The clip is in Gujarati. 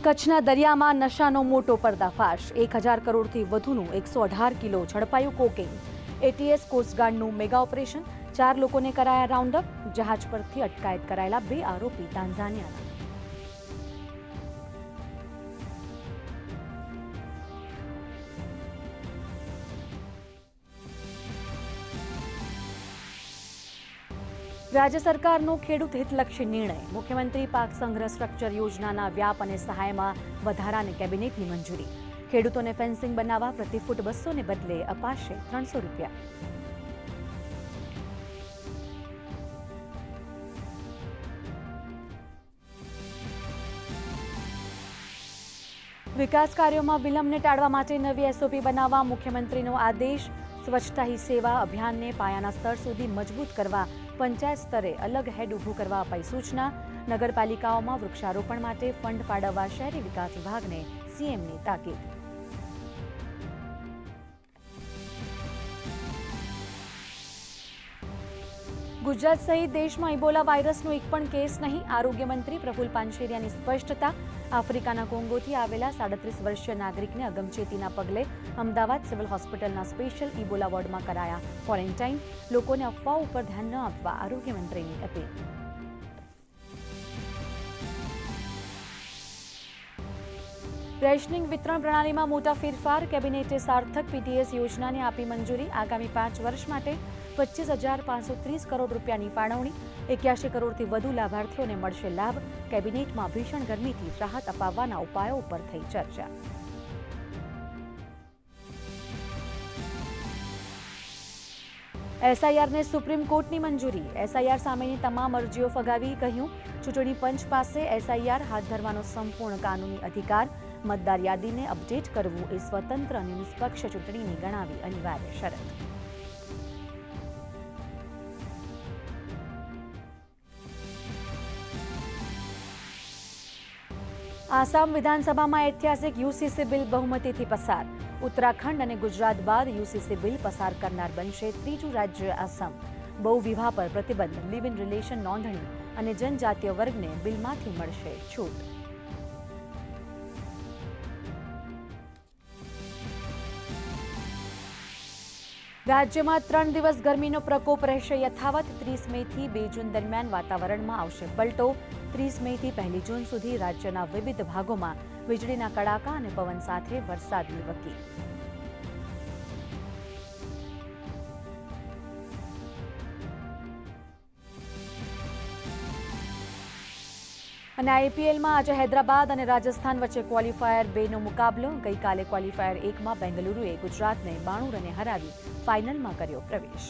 કચ્છના દરિયામાં નશાનો મોટો પર્દાફાશ 1000 કરોડથી વધુનું 118 કિલો ઝડપાયું કોકેઇન એટીએસ કોસ્ટગાર્ડનું મેગા ઓપરેશન 4 લોકોને કરાયા રાઉન્ડ અપ જહાજ પરથી અટકાયત કરાયેલા 2 આરોપી તાંઝાનિયાના રાજ્ય સરકારનો ખેડૂત હિતલક્ષી નિર્ણય મુખ્યમંત્રી પાક સંગ્રહ સ્ટ્રક્ચર યોજનાના વ્યાપ અને સહાયમાં વધારાને કેબિનેટની મંજૂરી ખેડૂતોને ફેન્સિંગ બનાવવા પ્રતિ ફૂટ 200 ને બદલે અપાશે 300 રૂપિયા વિકાસ કાર્યોમાં વિલંબને ટાળવા માટે નવી એસઓપી બનાવવા મુખ્યમંત્રીનો આદેશ સ્વચ્છતા હી સેવા અભિયાનને પાયાના સ્તર સુધી મજબૂત કરવા પંચાયત સ્તરે અલગ હેડ ઊભું કરવા અપાઈ સૂચના નગરપાલિકાઓમાં વૃક્ષારોપણ માટે ફંડ ફાળવવા શહેરી વિકાસ વિભાગને સીએમની તાકીદ ગુજરાત સહિત દેશમાં ઇબોલા વાયરસનો એક પણ કેસ નહીં આરોગ્ય મંત્રી પ્રફુલ પાનશેરિયાની સ્પષ્ટતા આફ્રિકાના કોંગોથી આવેલા 37 વર્ષીય નાગરિકને અગમચેતીના પગલે અમદાવાદ સિવિલ હોસ્પિટલના સ્પેશિયલ ઇબોલા વોર્ડમાં કરાયા ક્વોરન્ટાઇન લોકોને અફવાઓ ઉપર ધ્યાન ન આપવા આરોગ્ય મંત્રીની અપીલ રેશનિંગ વિતરણ પ્રણાલીમાં મોટા ફેરફાર કેબિનેટે સાર્થક પીટીએસ યોજનાને આપી મંજૂરી આગામી 5 વર્ષ માટે 25,530 કરોડ રૂપિયાની ફાળવણી 81 કરોડથી વધુ લાભાર્થીઓને મળશે લાભ કેબિનેટમાં ભીષણ ગરમીથી રાહત અપાવવાના ઉપાયો ઉપર થઈ ચર્ચા એસઆઈઆરને સુપ્રીમ કોર્ટની મંજૂરી એસઆઈઆર સામેની તમામ અરજીઓ ફગાવી કહ્યું ચૂંટણી પંચ પાસે એસઆઈઆર હાથ ધરવાનો સંપૂર્ણ કાનૂની અધિકાર મતદાર યાદીને અપડેટ કરવું એ સ્વતંત્ર અને નિષ્પક્ષ ચૂંટણીની ગણાવી અનિવાર્ય શરત આસામ વિધાનસભામાં ઐતિહાસિક યુસીસી બિલ બહુમતીથી પસાર ઉત્તરાખંડ અને ગુજરાત બાદ યુસીસી બિલ પસાર કરનાર બનશે ત્રીજું રાજ્ય આસામ બહુ વિવાહ પર પ્રતિબંધ લિવ ઇન રિલેશન નોંધણી અને જનજાતીય વર્ગને બિલમાંથી મળશે છૂટ રાજ્યમાં 3 દિવસ ગરમીનો પ્રકોપ રહેશે યથાવત 30 મેથી 2 જૂન દરમિયાન વાતાવરણમાં આવશે પલટો 30 મેથી 1 જૂન સુધી રાજ્યના વિવિધ ભાગોમાં વીજળીના કડાકા અને પવન સાથે વરસાદની વકી અને આઈપીએલમાં આજે હૈદરાબાદ અને રાજસ્થાન વચ્ચે ક્વોલિફાયર 2નો મુકાબલો ગઈકાલે ક્વોલિફાયર 1માં બેંગલુરુએ ગુજરાતને 92 રને હરાવી ફાઇનલમાં કર્યો પ્રવેશ